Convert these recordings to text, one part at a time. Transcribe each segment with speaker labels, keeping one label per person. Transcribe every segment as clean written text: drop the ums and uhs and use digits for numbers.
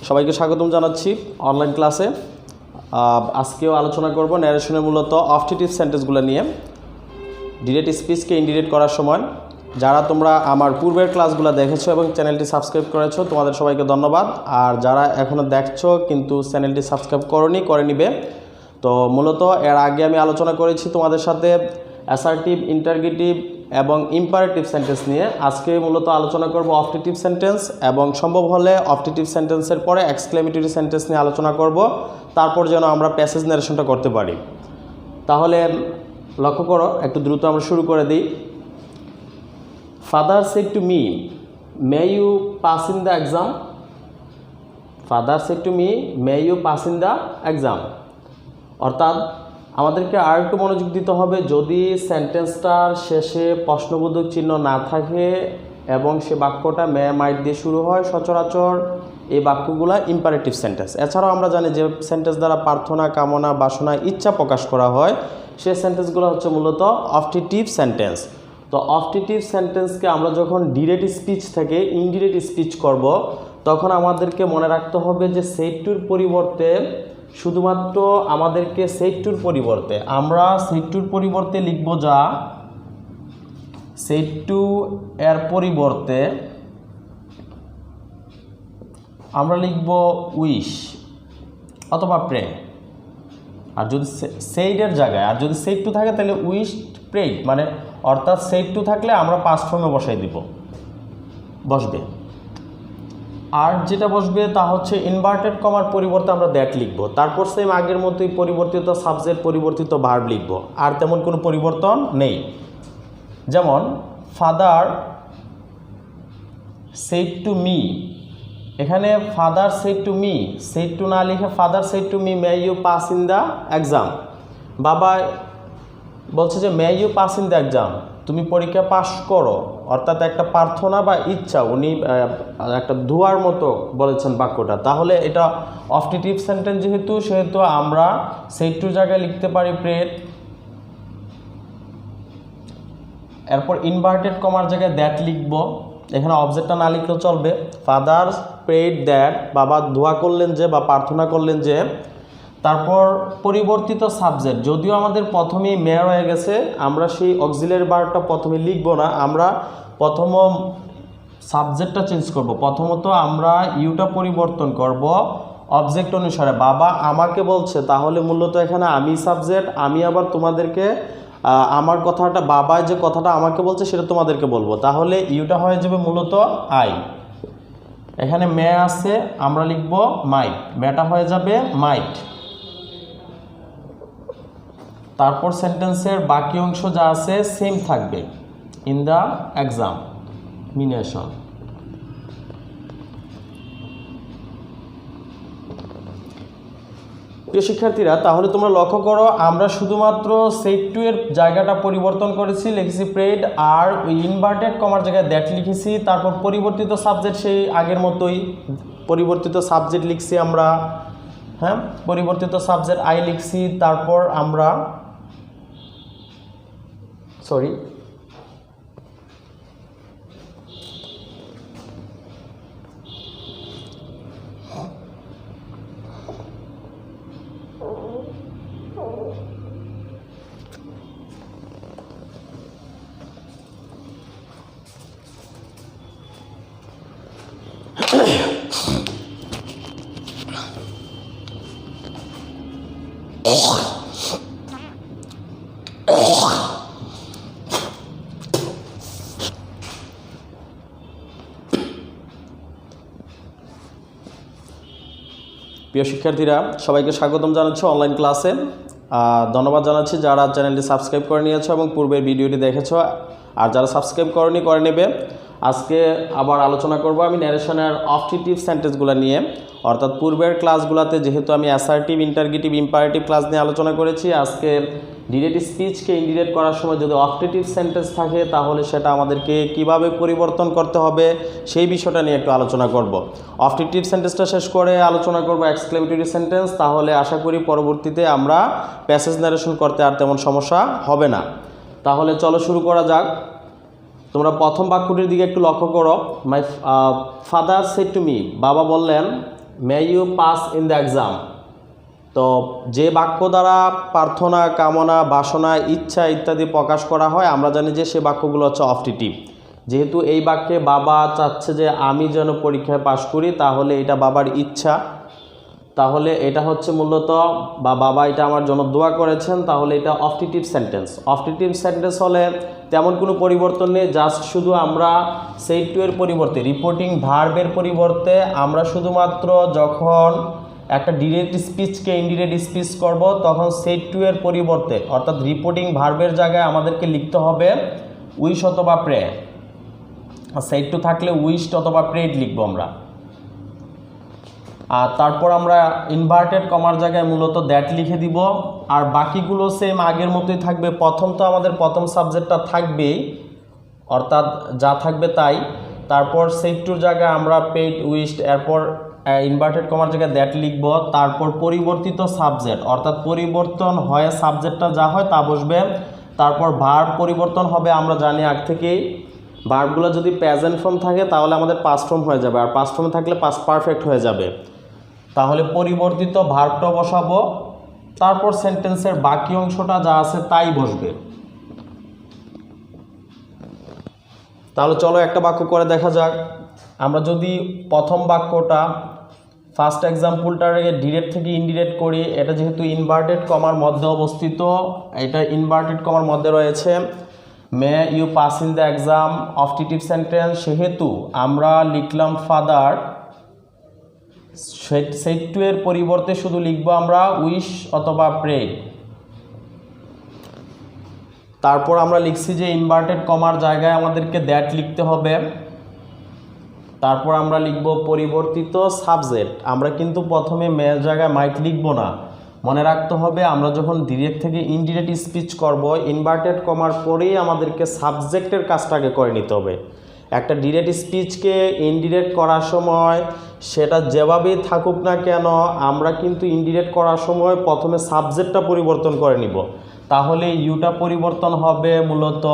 Speaker 1: সবাইকে স্বাগতম জানাচ্ছি অনলাইন ক্লাসে। আজকেও আলোচনা করব ন্যারেশনের মূলত অফটিটিভ সেন্টেন্সগুলো নিয়ে। ডিরেক্ট স্পিচকে ইনডিরেক্ট করার সময় যারা তোমরা আমার পূর্বের ক্লাসগুলো দেখেছো এবং চ্যানেলটি সাবস্ক্রাইব করেছো তোমাদের সবাইকে ধন্যবাদ। আর যারা এখনও দেখছো কিন্তু চ্যানেলটি সাবস্ক্রাইব করে নিবে। তো মূলত এর আগে আমি আলোচনা করেছি তোমাদের সাথে অ্যাসার্টিভ, ইন্টারগেটিভ এবং ইম্পারেটিভ সেন্টেন্স নিয়ে। আজকে মূলত আলোচনা করব অফটিটিভ সেন্টেন্স এবং সম্ভব হলে অফটিটিভ সেন্টেন্সের পরে এক্সক্লেমেটরি সেন্টেন্স নিয়ে আলোচনা করব, তারপর যেন আমরা প্যাসেজ ন্যারেশনটা করতে পারি। তাহলে লক্ষ্য করো, একটু দ্রুত আমরা শুরু করে দিই। Father said to me, may you pass in the exam. Father said to me, may you pass in the exam. অর্থাৎ আমাদেরকে আর একটু মনোযোগ দিতে হবে। যদি সেন্টেন্সটার শেষে প্রশ্নবোধক চিহ্ন না থাকে এবং সে বাক্যটা মে মাইট দিয়ে শুরু হয়, সচরাচর এই বাক্যগুলা ইম্পারেটিভ সেন্টেন্স। এছাড়াও আমরা জানি যে সেন্টেন্স দ্বারা প্রার্থনা, কামনা, বাসনা, ইচ্ছা প্রকাশ করা হয়, সে সেন্টেন্সগুলো হচ্ছে মূলত অফটিটিভ সেন্টেন্স। তো অফটিটিভ সেন্টেন্সকে আমরা যখন ডিরেক্ট স্পিচ থেকে ইনডিরেক্ট স্পিচ করব, তখন আমাদেরকে মনে রাখতে হবে যে সেড টুর পরিবর্তে শুধুমাত্র আমাদেরকে সেড টুর পরিবর্তে আমরা সেড টুর পরিবর্তে লিখব যা, সেড টু এর পরিবর্তে আমরা লিখব উইশ অথবা প্রে। আর যদি সেইডের জায়গায় আর যদি সেড টু থাকে তাহলে উইশ প্রেড, মানে অর্থাৎ সেড টু থাকলে আমরা পাস্ট ফর্মে বসাই দিব, বসবে। আর যেটা বসবে তা হচ্ছে ইনভার্টেড কমার পরিবর্তে আমরা দ্যাট লিখব। তারপর সেম আগের মতোই পরিবর্তিত সাবজেক্ট, পরিবর্তিত ভার্ব লিখব। আর তেমন কোনো পরিবর্তন নেই। যেমন ফাদার সেড টু মি, এখানে father said to me, said to না লিখে father said to me may you pass in the exam. বাবা বলছে যে may you pass in the exam, তুমি পরীক্ষা পাস করো। অর্থাৎ একটা প্রার্থনা বা ইচ্ছা, উনি একটা ধোয়ার মতো বলেছেন বাক্যটা। তাহলে এটা অফটিটিভ সেন্টেন্স সেহেতু আমরা সেড টু জায়গায় লিখতে পারি প্রেড। এরপর ইনভার্টেড কমার জায়গায় দ্যাট লিখব। এখানে অবজেক্টটা না লিখলেও চলবে। ফাদার প্রেড দ্যাট, বাবা দোয়া করলেন যে বা প্রার্থনা করলেন যে। তারপর পরিবর্তিত সাবজেক্ট, যদিও আমাদের প্রথমেই মে হয়ে গেছে, আমরা সেই অক্সিলারি ভার্বটা প্রথমে লিখব না, আমরা প্রথম সাবজেক্টটা চেঞ্জ করব। প্রথমত আমরা ইউটা পরিবর্তন করব অবজেক্ট অনুসারে। বাবা আমাকে বলছে, তাহলে মূলত এখানে আমি সাবজেক্ট, আমি আবার তোমাদেরকে আমার কথাটা, বাবা যে কথাটা আমাকে বলছে সেটা তোমাদেরকে বলবো। তাহলে ইউটা হয়ে যাবে মূলত আই। এখানে মে আছে, আমরা লিখব মাইট, মেটা হয়ে যাবে মাইট। তারপর সেন্টেন্সের বাকি অংশ যা আছে সেম থাকবে, ইন দ্য এক্সাম মিনেশন। প্রিয় শিক্ষার্থীরা, তাহলে তোমরা লক্ষ্য করো, আমরা শুধুমাত্র সেড টু এর জায়গাটা পরিবর্তন করেছি, লিখেছি প্রেড, আর ওই ইনভার্টেড কমার জায়গায় দ্যাট লিখেছি। তারপর পরিবর্তিত সাবজেক্ট সেই আগের মতোই পরিবর্তিত সাবজেক্ট লিখছি আমরা, হ্যাঁ, পরিবর্তিত সাবজেক্ট আই লিখছি। তারপর আমরা সরি প্রিয় শিক্ষার্থীরা, সবাইকে স্বাগতম জানাচ্ছি অনলাইন ক্লাসে। ধন্যবাদ জানাচ্ছি যারা চ্যানেলটি সাবস্ক্রাইব করে নিয়েছো এবং পূর্বের ভিডিওটি দেখেছো। আর যারা সাবস্ক্রাইব করনি করে নেবে। আজকে আবার আলোচনা করব আমি ন্যারেশনের অফটিটিভ সেন্টেন্সগুলো নিয়ে। অর্থাৎ পূর্বের ক্লাসগুলোতে যেহেতু আমি অ্যাসার্টিভ, ইন্টারগেটিভ, ইম্পারেটিভ ক্লাস নিয়ে আলোচনা করেছি, আজকে ডিরেক্ট স্পিচকে ইনডিরেক্ট করার সময় যদি অফটিটিভ সেন্টেন্স থাকে তাহলে সেটা আমাদেরকে কিভাবে পরিবর্তন করতে হবে সেই বিষয়টা নিয়ে একটু আলোচনা করব। অফটিটিভ সেন্টেন্সটা শেষ করে আলোচনা করব এক্সক্লেমেটরি সেন্টেন্স। তাহলে আশা করি পরবর্তীতে আমরা প্যাসেজ ন্যারেশন করতে আর তেমন সমস্যা হবে না। তাহলে চলো শুরু করা যাক। তোমরা প্রথম বাক্যটির দিকে একটু লক্ষ্য করো। My father said to me, বাবা বললেন may you pass in the exam. তো যে বাক্য দ্বারা প্রার্থনা, কামনা, বাসনা, ইচ্ছা ইত্যাদি প্রকাশ করা হয় আমরা জানি যে সে বাক্যগুলো হচ্ছে অপটিটিভ। যেহেতু এই বাক্যে বাবা চাচ্ছে যে আমি যেন পরীক্ষায় পাশ করি, তাহলে এটা বাবার ইচ্ছা, তাহলে এটা হচ্ছে মূলত বা বাবা এটা আমার জন্য দোয়া করেছেন, তাহলে এটা অপটিটিভ সেন্টেন্স। অপটিটিভ সেন্টেন্স হলে তেমন কোনো পরিবর্তন নেই, জাস্ট শুধু আমরা সেড টু এর পরিবর্তে, রিপোর্টিং ভার্বের পরিবর্তে আমরা শুধুমাত্র যখন একটা ডিরেক্ট স্পিচকে ইনডিরেক্ট স্পিচ করব তখন সেড টু এর পরিবর্তে অর্থাৎ রিপোর্টিং ভার্বের জায়গায় আমাদেরকে লিখতে হবে উইশ অথবা প্রে। সেড টু থাকলে উইশড অথবা প্রেড লিখবো আমরা। আর তারপর আমরা ইনভার্টেড কমার জায়গায় মূলত দ্যাট লিখে দিব। আর বাকিগুলো সেম আগের মতোই থাকবে। প্রথম তো আমাদের প্রথম সাবজেক্টটা থাকবেই, অর্থাৎ যা থাকবে তাই। তারপর সেড টুর জায়গায় আমরা পেড, উইশড, এরপর ইনভার্টেড কমার জায়গায় দ্যাট লিখব। তারপর পরিবর্তিত সাবজেক্ট অর্থাৎ পরিবর্তন হয় সাবজেক্টটা যা হয় তা বসবে। তারপর ভার্ব পরিবর্তন হবে, আমরা জানি আগ থেকেই ভার্বগুলো যদি প্রেজেন্ট ফর্ম থাকে তাহলে আমাদের পাস্ট ফর্ম হয়ে যাবে, আর পাস্ট ফর্মে থাকলে পাস্ট পারফেক্ট হয়ে যাবে। তাহলে পরিবর্তিত ভার্বটা বসাবো, তারপর সেন্টেন্সের বাকি অংশটা যা আছে তাই বসবে। তাহলে চলো একটা বাক্য করে দেখা যাক। আমরা যদি প্রথম বাক্যটা ফার্স্ট এক্সাম্পলটাকে ডিরেক্ট থেকে ইনডিরেক্ট করি, এটা যেহেতু ইনভার্টেড কমার মধ্যে অবস্থিত, এটা ইনভার্টেড কমার মধ্যে রয়েছে, may you pass in the exam optative sentence, সেহেতু আমরা লিখলাম ফাদার। সেড টু এর পরিবর্তে শুধু লিখবো আমরা উইশ অথবা প্রে। তারপর আমরা লিখছি যে ইনভার্টেড কমার জায়গায় আমাদেরকে দ্যাট লিখতে হবে। তারপর আমরা লিখব পরিবর্তিত সাবজেক্ট। আমরা কিন্তু প্রথমে মেয়ের জায়গায় মাইট লিখব না, মনে রাখতে হবে আমরা যখন ডিরেক্ট থেকে ইনডিরেক্ট স্পিচ করব ইনভার্টেড কমার পরেই আমাদেরকে সাবজেক্টের কাজটাকে করে নিতে হবে। একটা ডিরেক্ট স্পিচকে ইনডিরেক্ট করার সময় সেটা যেভাবেই থাকুক না কেন আমরা কিন্তু ইনডিরেক্ট করার সময় প্রথমে সাবজেক্টটা পরিবর্তন করে নিব। তাহলে ইউটা পরিবর্তন হবে মূলত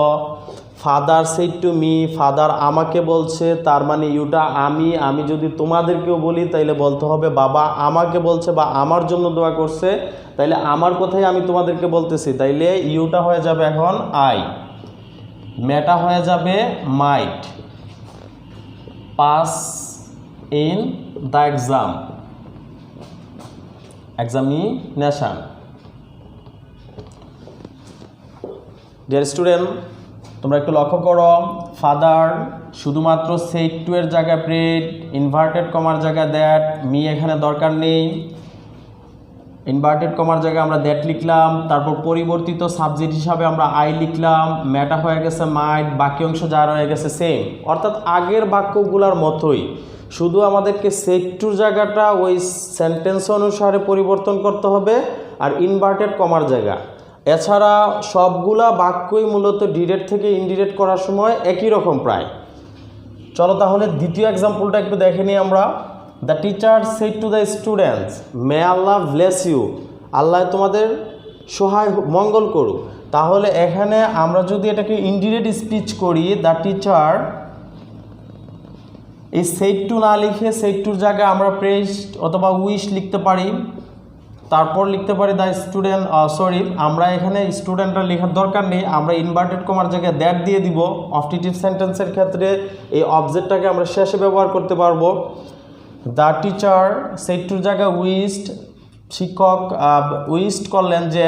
Speaker 1: father said to me, father আমাকে বলছে, তার মানে ইউটা আমি। আমি যদি তোমাদেরকেও বলি তাইলে বলতে হবে বাবা আমাকে বলছে বা আমার জন্য দোয়া করছে, তাইলে আমার কথাই আমি তোমাদেরকে বলতেছি, তাইলে ইউটা হয়ে যাবে এখন আই, মেটা হয়ে যাবে might, pass in the exam, examination. Dear student, তোমরা একটু লক্ষ্য করো, ফাদার শুধুমাত্র সেড টু এর জায়গায় প্রেড, ইনভার্টেড কমার জায়গায় দ্যাট, মি এখানে দরকার নেই, ইনভার্টেড কমার জায়গায় আমরা দ্যাট লিখলাম। তারপর পরিবর্তিত সাবজেক্ট হিসাবে আমরা আই লিখলাম, মেটা হয়ে গেছে মাইট, বাকি অংশ যা রয়ে গেছে সেম, অর্থাৎ আগের বাক্যগুলোর মতোই, শুধু আমাদেরকে সেড টুর জায়গাটা ওই সেন্টেন্স অনুসারে পরিবর্তন করতে হবে আর ইনভার্টেড কমার জায়গা। এছাড়া সবগুলা বাক্যই মূলত ডিরেক্ট থেকে ইনডিরেক্ট করার সময় একই রকম প্রায়। চলো তাহলে দ্বিতীয় এক্সাম্পলটা একটু দেখে নিই আমরা। The teacher said to the students may Allah bless you, Allah তোমাদের সহায় মঙ্গল করুক। তাহলে এখানে আমরা যদি এটাকে ইনডিরেক্ট স্পিচ করি, দ্য টিচার, এই সেড টু না লিখে সেড টুর জায়গায় আমরা প্রেজড অথবা উইশ লিখতে পারি। তারপর লিখতে পারি দ্য স্টুডেন্ট, আমরা এখানে স্টুডেন্টরা লেখার দরকার নেই, আমরা ইনভার্টেড কমার জায়গায় দ্যাট দিয়ে দিব। অপটিটিভ সেন্টেন্সের ক্ষেত্রে এই অবজেক্টটাকে আমরা শেষে ব্যবহার করতে পারবো। দ্য টিচার সেড টুর জায়গায় উইশড, শিক্ষক উইশড করলেন যে,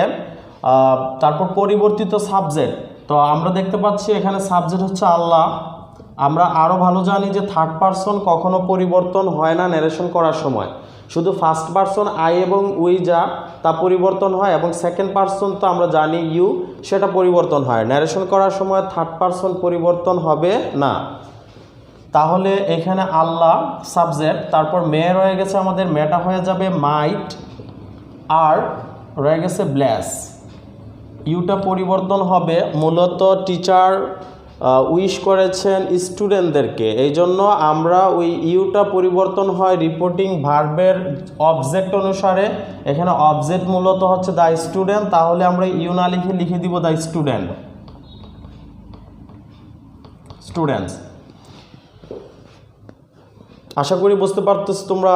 Speaker 1: তারপর পরিবর্তিত সাবজেক্ট। তো আমরা দেখতে পাচ্ছি এখানে সাবজেক্ট হচ্ছে আল্লাহ। আমরা আরও ভালো জানি যে থার্ড পারসন কখনো পরিবর্তন হয় না ন্যারেশন করার সময়, শুধু ফার্স্ট পারসন আই এবং উই যা তা পরিবর্তন হয়, এবং সেকেন্ড পারসন তো আমরা জানি ইউ, সেটা পরিবর্তন হয়। ন্যারেশন করার সময় থার্ড পারসন পরিবর্তন হবে না। তাহলে এখানে আল্লাহ সাবজেক্ট, তারপর মে রয়ে গেছে আমাদের, মেটা হয়ে যাবে মাইট, আর রয়ে গেছে ব্লেস। ইউটা পরিবর্তন হবে, মূলত টিচার উইশ করেছেন স্টুডেন্টদেরকে, এই জন্য আমরা ওই ইউটা পরিবর্তন হয় রিপোর্টিং ভার্বের অবজেক্ট অনুসারে। এখানে অবজেক্ট মূলত হচ্ছে দ্য স্টুডেন্ট, তাহলে আমরা ইউ না লিখে দিব দ্য স্টুডেন্ট, স্টুডেন্টস। আশা করি বুঝতে পারতেছ তোমরা।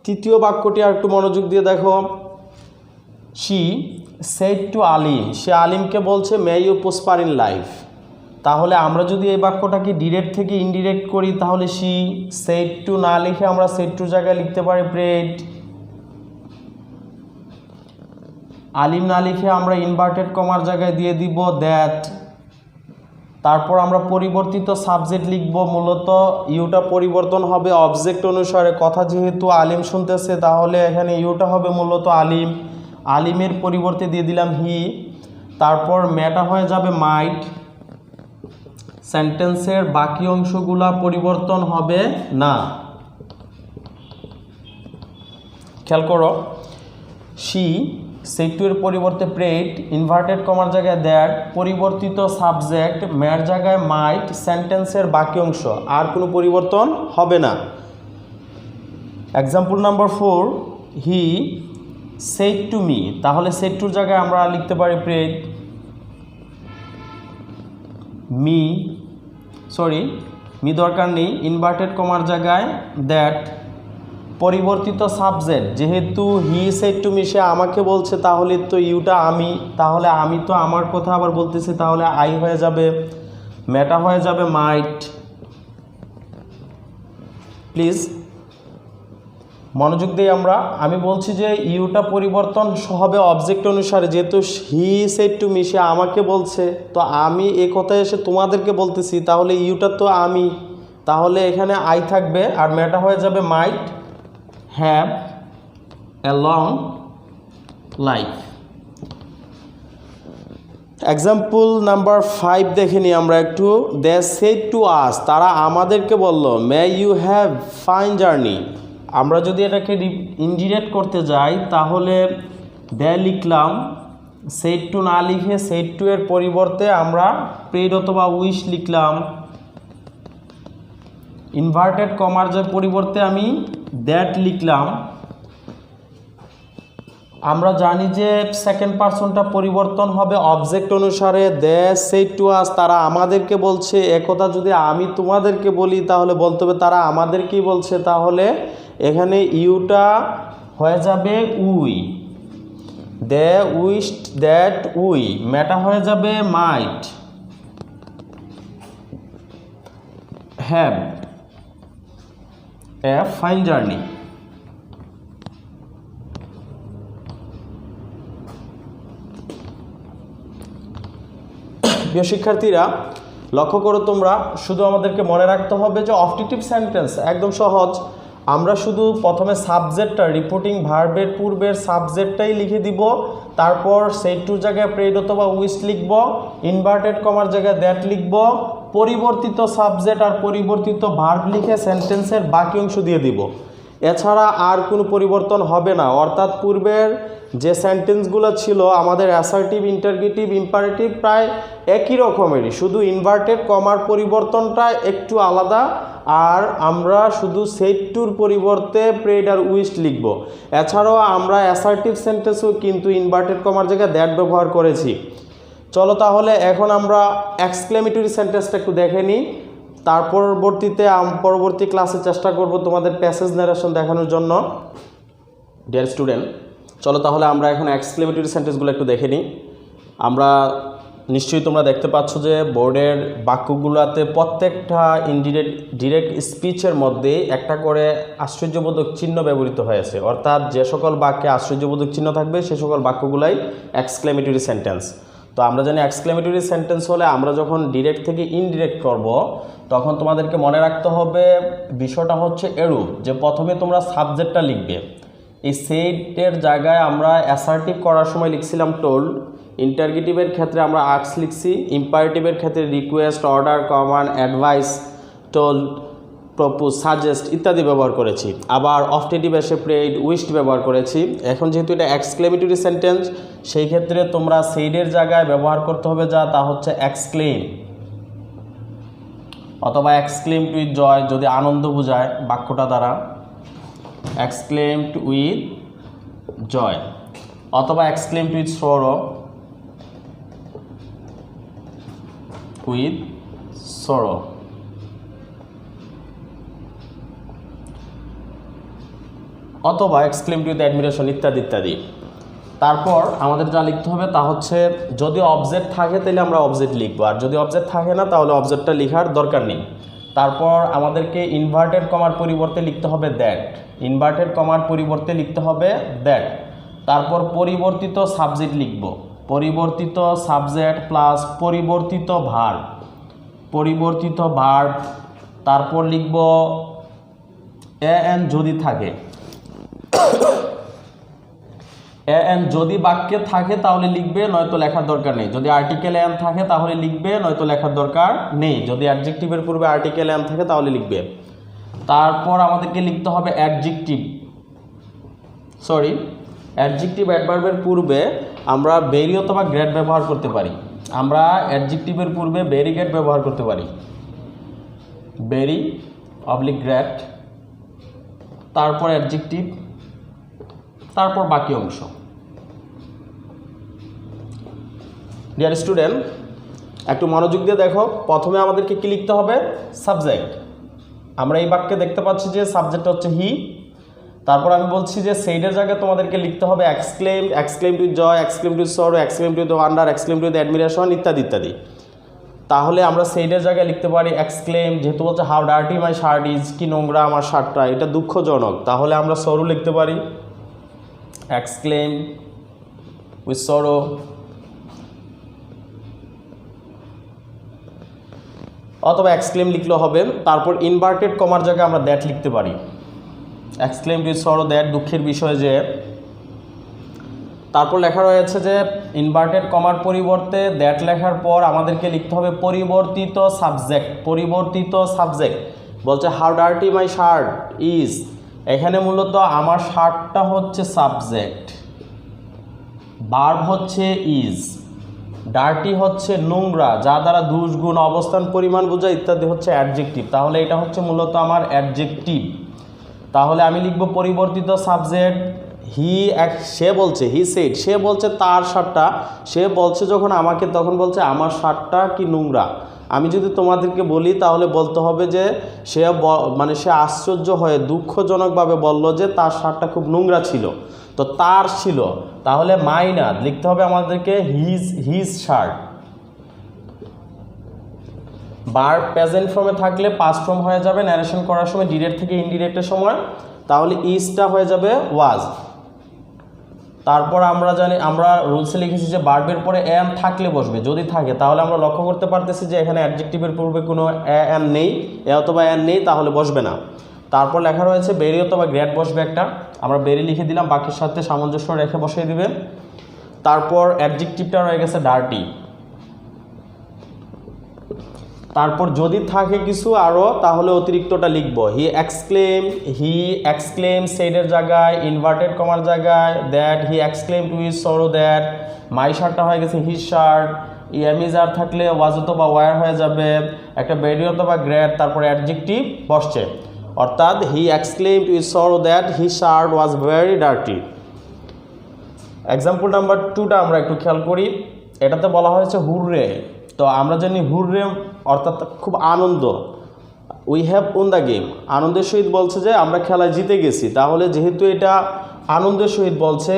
Speaker 1: তৃতীয় বাক্যটি আর একটু মনোযোগ দিয়ে দেখো। শি সেড টু আলিম, সে আলিমকে বলছে may you prosper in life. তাহলে আমরা যদি এই বাক্যটাকে ডিরেক্ট থেকে ইনডিরেক্ট করি তাহলে শি সেড টু না লিখে আমরা সেড টুর জায়গায় লিখতে পারি প্রেড। আলিম না লিখে আমরা ইনভার্টেড কমার জায়গায় দিয়ে দিব দ্যাট। তারপর আমরা পরিবর্তিত সাবজেক্ট লিখব, মূলত ইউটা পরিবর্তন হবে অবজেক্ট অনুসারে। কথা যেহেতু আলিম শুনতেছে তাহলে এখানে ইউটা হবে মূলত আলিম, আলিমের পরিবর্তে দিয়ে দিলাম হি। তারপর মেটা হয়ে যাবে মাইট। সেন্টেন্সের বাকি অংশগুলা পরিবর্তন হবে না। খেয়াল করো, শি সেড টু এর পরিবর্তে প্রেড, ইনভার্টেড কমার জায়গায় দ্যাট, পরিবর্তিত সাবজেক্ট, মের জায়গায় মাইট, সেন্টেন্সের বাকি অংশ, আর কোনো পরিবর্তন হবে না। Example number 4, he said to me, তাহলে সেড টুর জায়গায় আমরা লিখতে পারি প্রেড। মি দরকার নেই, ইনভার্টেড কমার জায়গায় দ্যাট, পরিবর্তিত সাবজেক্ট, যেহেতু হি সেড টু মি, সে আমাকে বলছে তাহলে তো ইউটা আমি, তাহলে আমি তো আমার কথা আবার বলতেছি, তাহলে আই হয়ে যাবে, মেটা হয়ে যাবে মাইট। প্লিজ মনোযোগ দিয়ে আমি বলছি যে ইউটা পরিবর্তন হবে অবজেক্ট অনুসারে, যেহেতু হি সেড টু মি, সে আমাকে বলছে, তো আমি এ কথায় এসে তোমাদেরকে বলতেছি, তাহলে ইউটা তো আমি, তাহলে এখানে আই থাকবে আর মেটা হয়ে যাবে might have a long life. Example number 5 দেখে নিই আমরা একটু। দে সেড টু আস, তারা আমাদেরকে বলল may you have fine journey. আমরা যদি এটাকে ইনডিরেক্ট করতে যাই তাহলে দে লিখলাম, সেড টু না লিখে সেড টু এর পরিবর্তে আমরা প্রেড অথবা উইশ লিখলাম। ইনভার্টেড কমার যে পরিবর্তে আমি দ্যাট লিখলাম। আমরা জানি যে সেকেন্ড পারসনটা পরিবর্তন হবে অবজেক্ট অনুসারে। দে সেড টু আস, তারা আমাদেরকে বলছে। একথা যদি আমি তোমাদেরকে বলি তাহলে বলতে হবে তারা আমাদেরকেই বলছে, তাহলে এখানে ইউটা হয়ে যাবে we. They wished that we, মেটা হয়ে যাবে might have a fine journey. প্রিয় শিক্ষার্থীরা লক্ষ্য করো তোমরা, শুধু আমাদেরকে মনে রাখতে হবে যে অবজেক্টিভ সেন্টেন্স একদম সহজ। আমরা শুধু প্রথমে সাবজেক্টটা, রিপোর্টিং ভার্বের পূর্বের সাবজেক্টটাই লিখে দিব, তারপর সেড টুর জায়গায় প্রেড অথবা উইশ লিখব, ইনভার্টেড কমার জায়গায় দ্যাট লিখব, পরিবর্তিত সাবজেক্ট আর পরিবর্তিত ভার্ব লিখে সেন্টেন্সের বাকি অংশ দিয়ে দিব। এছাড়া আর কোনো পরিবর্তন হবে না। অর্থাৎ পূর্বের যে সেন্টেন্সগুলো ছিল আমাদের অ্যাসার্টিভ, ইন্টারগেটিভ, ইম্পারেটিভ প্রায় একই রকমেরই, শুধু ইনভার্টেড কমার পরিবর্তনটা একটু আলাদা। আর আমরা শুধু সেড টুর পরিবর্তে প্রেড আর উইশ লিখব। এছাড়াও আমরা অ্যাসার্টিভ সেন্টেন্সও কিন্তু ইনভার্টেড কমার জায়গায় দ্যাট ব্যবহার করেছি। চলো তাহলে এখন আমরা এক্সক্লেমেটরি সেন্টেন্সটা একটু দেখে নিই। তার পরবর্তী ক্লাসে চেষ্টা করব তোমাদের প্যাসেজ ন্যারেশন দেখানোর জন্য। ডিয়ার স্টুডেন্ট, চলো তাহলে আমরা এখন এক্সক্লেমেটরি সেন্টেন্সগুলো একটু দেখে নিই। আমরা নিশ্চয়ই তোমরা দেখতে পাচ্ছ যে বোর্ডের বাক্যগুলোতে প্রত্যেকটা ডিরেক্ট স্পিচের মধ্যে একটা করে আশ্চর্যবোধক চিহ্ন ব্যবহৃত হয়েছে। অর্থাৎ যে সকল বাক্যে আশ্চর্যবোধক চিহ্ন থাকবে সে সকল বাক্যগুলাই এক্সক্লেমেটরি সেন্টেন্স। তো আমরা জানি এক্সক্লেমেটরি সেন্টেন্স হলে আমরা যখন ডিরেক্ট থেকে ইনডিরেক্ট করব তখন তোমাদেরকে মনে রাখতে হবে বিষয়টা হচ্ছে এরূপ যে প্রথমে তোমরা সাবজেক্টটা লিখবে। এই সেডের জায়গায় আমরা অ্যাসার্টিভ করার সময় লিখছিলাম টোল্ড, ইন্টারগেটিভের ক্ষেত্রে আমরা আস্ক লিখছি, ইম্পারেটিভের ক্ষেত্রে request, order, command, advice, told, propose, suggest ইত্যাদি ব্যবহার করেছি। আবার অবজেক্টিভ এসে প্রেড, উইশড ব্যবহার করেছি। এখন যেহেতু এটা এক্সক্লেমেটরি সেন্টেন্স সেই ক্ষেত্রে তোমরা সেডের জায়গায় ব্যবহার করতে হবে তা হচ্ছে এক্সক্লেম অথবা এক্সক্লেমড উইথ জয়, যদি আনন্দ বোঝায় বাক্যটা দ্বারা এক্সক্লেমড উইথ জয়, অথবা exclaimed with sorrow, with sorrow. অথবা এক্সক্লেমড উইথ অ্যাডমিরেশন ইত্যাদি ইত্যাদি। তারপর আমাদের যা লিখতে হবে তা হচ্ছে যদি অবজেক্ট থাকে তাহলে আমরা অবজেক্ট লিখবো, আর যদি অবজেক্ট থাকে না তাহলে অবজেক্টটা লেখার দরকার নেই। তারপর আমাদেরকে ইনভার্টেড কমার পরিবর্তে লিখতে হবে দ্যাট, ইনভার্টেড কমার পরিবর্তে লিখতে হবে দ্যাট। তারপর পরিবর্তিত সাবজেক্ট লিখব, পরিবর্তিত সাবজেক্ট প্লাস পরিবর্তিত ভার্ব, পরিবর্তিত ভার্ব। তারপর লিখব এন যদি থাকে, এন যদি বাক্যে থাকে তাহলে লিখবে, নয়তো লেখার দরকার নেই। যদি আর্টিকেল এন থাকে তাহলে লিখবে, নয়তো লেখার দরকার নেই। যদি অ্যাডজেক্টিভের পূর্বে আর্টিকেল এন থাকে তাহলে লিখবে। তারপর আমাদেরকে লিখতে হবে অ্যাডজেক্টিভ, অ্যাডজেক্টিভ অ্যাডভার্বের পূর্বে আমরা ভেরি অথবা গ্রেট ব্যবহার করতে পারি। আমরা অ্যাডজেক্টিভের পূর্বে ভেরি গ্রেট ব্যবহার করতে পারি, ভেরি অবলিক গ্রেট, তারপর অ্যাডজেক্টিভ, তারপর বাকি অংশ। ডিয়ার স্টুডেন্ট, একটু মনোযোগ দিয়ে দেখো। প্রথমে আমাদেরকে কি লিখতে হবে? সাবজেক্ট। আমরা এই বাক্যে দেখতে পাচ্ছি যে সাবজেক্ট হচ্ছে হি। তারপর আমি বলছি যে সেইডের জায়গায় তোমাদেরকে লিখতে হবে exclaim, exclaim with joy, exclaim with sorrow, exclaim with wonder, exclaim with admiration ইত্যাদি ইত্যাদি। তাহলে আমরা সেইডের জায়গায় লিখতে পারি এক্সক্লেম, যেহেতু বলছে how dirty my shirt is, কি নোংরা আমার শার্টটা, এটা দুঃখজনক, তাহলে আমরা সরো লিখতে পারি এক্সক্লেম উইথ সরো। অথবা এক্সক্লেম লিখলেও হবে। তারপর ইনভার্টেড কমার জায়গায় আমরা দ্যাট লিখতে পারি, এক্সক্লেম উইথ সরো দ্যাট, দুঃখের বিষয় যে। তারপর লেখা রয়েছে যে ইনভার্টেড কমার পরিবর্তে দ্যাট লেখার পর আমাদেরকে লিখতে হবে পরিবর্তিত সাবজেক্ট, পরিবর্তিত সাবজেক্ট। বলছে how dirty my shirt is, এখানে মূলত আমার শার্টটা হচ্ছে সাবজেক্ট, ভার্ব হচ্ছে ইজ, ডার্টি হচ্ছে নোংরা, যা দ্বারা দোষ, গুণ, অবস্থান, পরিমাণ বোঝায় ইত্যাদি হচ্ছে অ্যাডজেক্টিভ। তাহলে এটা হচ্ছে মূলত আমার অ্যাডজেক্টিভ। তাহলে আমি লিখব পরিবর্তিত সাবজেক্ট হি, সে বলছে হি সেড, সে বলছে তার শার্টটা, সে বলছে যখন আমাকে তখন বলছে আমার শার্টটা কি নোংরা। আমি যদি তোমাদেরকে বলি তাহলে বলতে হবে যে সে সে আশ্চর্য হয়ে দুঃখজনকভাবে বলল যে তার শার্টটা খুব নোংরা ছিল, তো তার ছিল, তাহলে মাইনার লিখতে হবে আমাদেরকে হিজ শার্ট। ভার্ব প্রেজেন্ট ফর্মে থাকলে পাস্ট ফর্ম হয়ে যাবে ন্যারেশন করার সময়, ডিরেক্ট থেকে ইনডিরেক্টের সময়, তাহলে ইজটা হয়ে যাবে ওয়াজ। তারপর আমরা জানি, আমরা রুলসে লিখেছি যে ভার্বের পরে এন থাকলে বসবে, যদি থাকে তাহলে আমরা লক্ষ্য করতে পারতেছি যে এখানে অ্যাডজেক্টিভের পূর্বে কোনো এন নেই, এ অথবা এন নেই, তাহলে বসবে না। তারপর লেখা রয়েছে বেরি অথবা গ্রেট বসবে একটা, আমরা বেরি লিখে দিলাম, বাকির সাথে সামঞ্জস্য রেখে বসিয়ে দিবেন। তারপর অ্যাডজেক্টিভটা রয়ে গেছে ডার্টি। তারপর যদি থাকে কিছু আরও তাহলে অতিরিক্তটা লিখব, হি এক্সক্লেম সেইডের জায়গায় ইনভার্টেড কমার জায়গায় that, he exclaim to his sorrow that, my শার্টটা হয়ে গেছে হিজ শার্ট, এমিজার থাকলে ওয়াজ অথবা ওয়ার হয়ে যাবে, একটা বেরি অথবা গ্রেট, তারপর অ্যাডজেক্টিভ বসছে, অর্থাৎ he exclaim to his sorrow that his shirt was very dirty. Example number 2টা আমরা একটু খেয়াল করি। এটাতে বলা হয়েছে হুররে। তো আমরা জানি হুররে অর্থাৎ খুব আনন্দ, we have won the game, আনন্দের সহিত বলছে যে আমরা খেলায় জিতে গেছি। তাহলে যেহেতু এটা আনন্দের সহিত বলছে,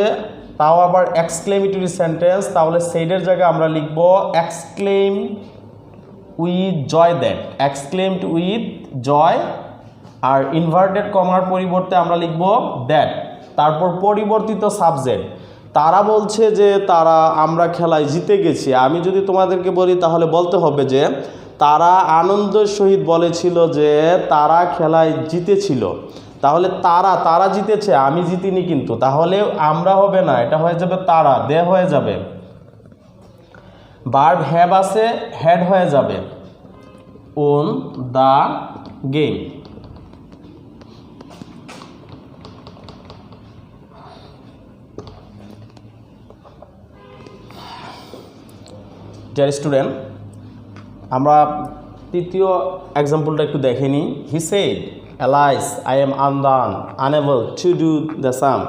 Speaker 1: তাও আবার এক্সক্লেমেটরি সেন্টেন্স, তাহলে সেইডের জায়গায় আমরা লিখব exclaim with joy that, exclaimed with joy, আর ইনভার্টেড কমার পরিবর্তে আমরা লিখব দ্যাট। তারপর পরিবর্তিত সাবজেক্ট, তারা বলছে যে আমরা খেলায় জিতে গেছি। আমি যদি তোমাদেরকে বলি তাহলে বলতে হবে যে তারা আনন্দের সহিত বলেছিল যে তারা খেলায় জিতেছিল। তাহলে তারা জিতেছে, আমি জিতিনি কিন্তু, তাহলে আমরা হবে না, এটা হয়ে যাবে তারা, দে হয়ে যাবে। ভার্ব হ্যাভ আছে, হ্যাড হয়ে যাবে won the game. Dear student, আমরা তৃতীয় এক্সাম্পলটা একটু দেখে নিই। He said alas I am unable to do the sum,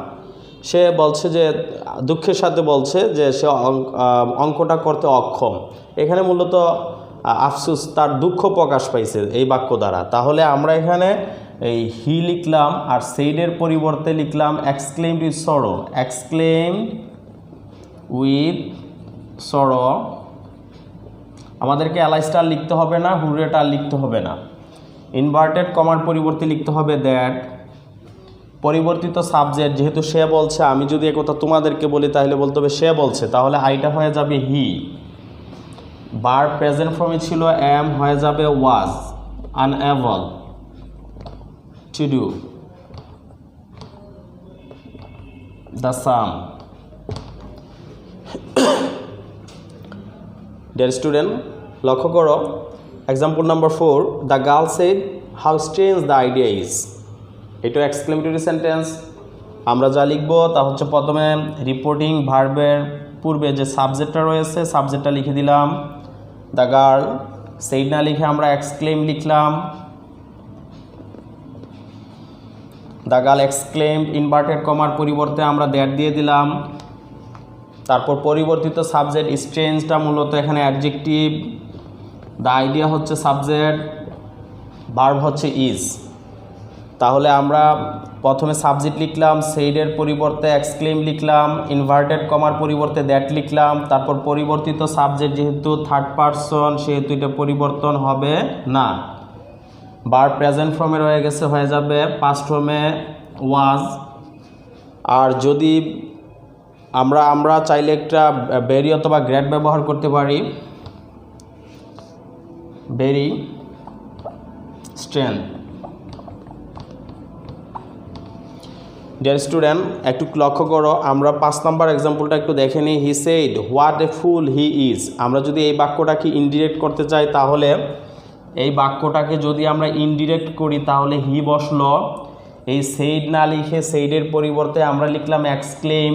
Speaker 1: সে বলছে যে দুঃখের সাথে বলছে যে সে অঙ্কটা করতে অক্ষম। এখানে মূলত আফসোস, তার দুঃখ প্রকাশ পাইছে এই বাক্য দ্বারা। তাহলে আমরা এখানে এই হি লিখলাম আর সেইডের পরিবর্তে লিখলাম exclaimed with sorrow, exclaimed with sorrow. আমাদেরকে অ্যালাইস্টার লিখতে হবে না, হুরেটার লিখতে হবে না। ইনভার্টেড কমার পরিবর্তে লিখতে হবে দ্যাট। পরিবর্তিত সাবজেক্ট, যেহেতু সে বলছে, আমি যদি একথা তোমাদেরকে বলি তাহলে বলতে হবে সে বলছে, তাহলে আইটা হয়ে যাবে হি। ভার্ব প্রেজেন্ট ফর্মে ছিল এম, হয়ে যাবে was, unable to do the sum. Dear student, লক্ষ্য করো example number 4, the girl said how strange the idea is. এটা এক্সক্লেমেটরি সেন্টেন্স। আমরা যা লিখব তা হচ্ছে প্রথমে রিপোর্টিং ভার্বের পূর্বে যে সাবজেক্টটা রয়েছে সাবজেক্টটা লিখে দিলাম, দ্য গার্ল। সেইড না লিখে আমরা এক্সক্লেম লিখলাম, দ্য গার্ল এক্সক্লেমড। ইনভার্টেড কমার পরিবর্তে আমরা দ্যাট দিয়ে দিলাম। তারপর পরিবর্তিত সাবজেক্ট স্ট্রেঞ্জটা মূলত এখানে অ্যাডজেক্টিভ, দ্য আইডিয়া হচ্ছে সাবজেক্ট, ভার্ব হচ্ছে ইজ। তাহলে আমরা প্রথমে সাবজেক্ট লিখলাম, সেইডের পরিবর্তে এক্সক্লেম লিখলাম, ইনভার্টেড কমার পরিবর্তে দ্যাট লিখলাম। তারপর পরিবর্তিত সাবজেক্ট যেহেতু থার্ড পারসন সেহেতু এটা পরিবর্তন হবে না। ভার্ব প্রেজেন্ট ফর্মে রয়ে গেছে, হয়ে যাবে পাস্ট ফর্মে ওয়াজ। আর যদি আমরা চাইলে একটা ভেরি অথবা গ্রেট ব্যবহার করতে পারি, ভেরি স্ট্রেংথ। ডিয়ার স্টুডেন্ট, একটু লক্ষ্য করো, আমরা 5 নম্বর এক্সাম্পলটা একটু দেখে নিই। He said what a fool he is. আমরা যদি এই বাক্যটাকে ইনডিরেক্ট করতে চাই তাহলে এই বাক্যটাকে যদি আমরা ইনডিরেক্ট করি তাহলে হি বসলো, এই সেইড না লিখে সেইডের পরিবর্তে আমরা লিখলাম exclaim,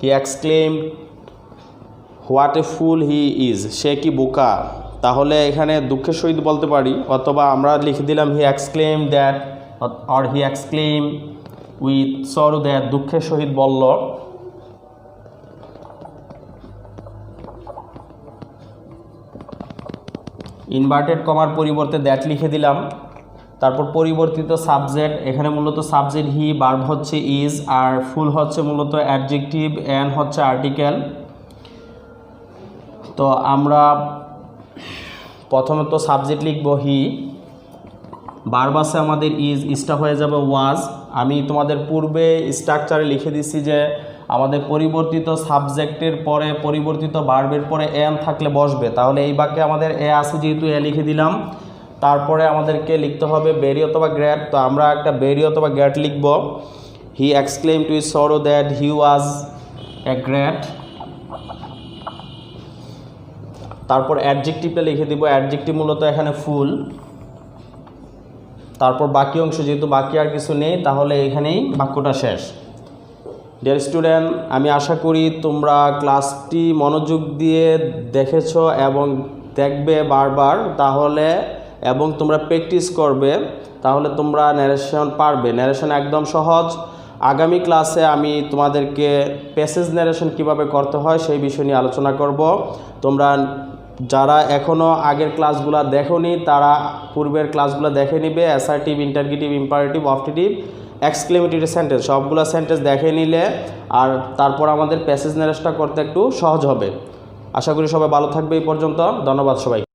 Speaker 1: he exclaim what a fool he is, সে কি বোকা। তাহলে এখানে দুঃখের সহিত বলতে পারি, অথবা আমরা লিখে দিলাম he exclaim that, or he exclaim with sorrow that, দুঃখের সহিত বলল। ইনভার্টেড কমার পরিবর্তে দ্যাট লিখে দিলাম। তারপর পরিবর্তিত সাবজেক্ট, এখানে মূলত সাবজেক্ট হি, ভার্ব হচ্ছে ইজ, আর ফুল হচ্ছে মূলত অ্যাডজেক্টিভ, এন্ড হচ্ছে আর্টিকেল। তো আমরা প্রথমে তো সাবজেক্ট লিখব হি, ভার্ব আছে আমাদের ইজটা হয়ে যাবে ওয়াজ। আমি তোমাদের পূর্বে স্ট্রাকচারে লিখে দিচ্ছি যে আমাদের পরিবর্তিত সাবজেক্টের পরে পরিবর্তিত ভার্বের পরে এন থাকলে বসবে। তাহলে এই বাক্যে আমাদের এ আছে যেহেতু এ লিখে দিলাম। তারপরে আমাদেরকে লিখতে হবে ভেরি অথবা গ্রেট। তো আমরা একটা ভেরি অথবা গ্রেট লিখব। He exclaimed with sorrow that he was a great. তারপর অ্যাডজেক্টিভটা লিখে দিব, অ্যাডজেক্টিভ মূলত এখানে ফুল। তারপর বাকি অংশ, যেহেতু বাকি আর কিছু নেই তাহলে এখানেই বাক্যটা শেষ। ডিয়ার স্টুডেন্ট, আমি আশা করি তোমরা ক্লাসটি মনোযোগ দিয়ে দেখেছো এবং দেখবে বারবার, তাহলে এবং তোমরা প্র্যাকটিস করবে, তাহলে তোমরা ন্যারেশন পারবে। ন্যারেশন একদম সহজ। আগামী ক্লাসে আমি তোমাদেরকে প্যাসেজ ন্যারেশন কিভাবে করতে হয় সেই বিষয় নিয়ে আলোচনা করব। তোমরা যারা এখনও আগের ক্লাসগুলো দেখোনি তারা পূর্বের ক্লাসগুলো দেখে নিবে। Assertive, interrogative, imperative, objective, exclamatory sentence সবগুলো সেন্টেন্স দেখে নিলে আর তারপর আমাদের প্যাসেজ ন্যারেশনটা করতে একটু সহজ হবে। আশা করি সবাই ভালো থাকবে। এই পর্যন্ত ধন্যবাদ সবাই।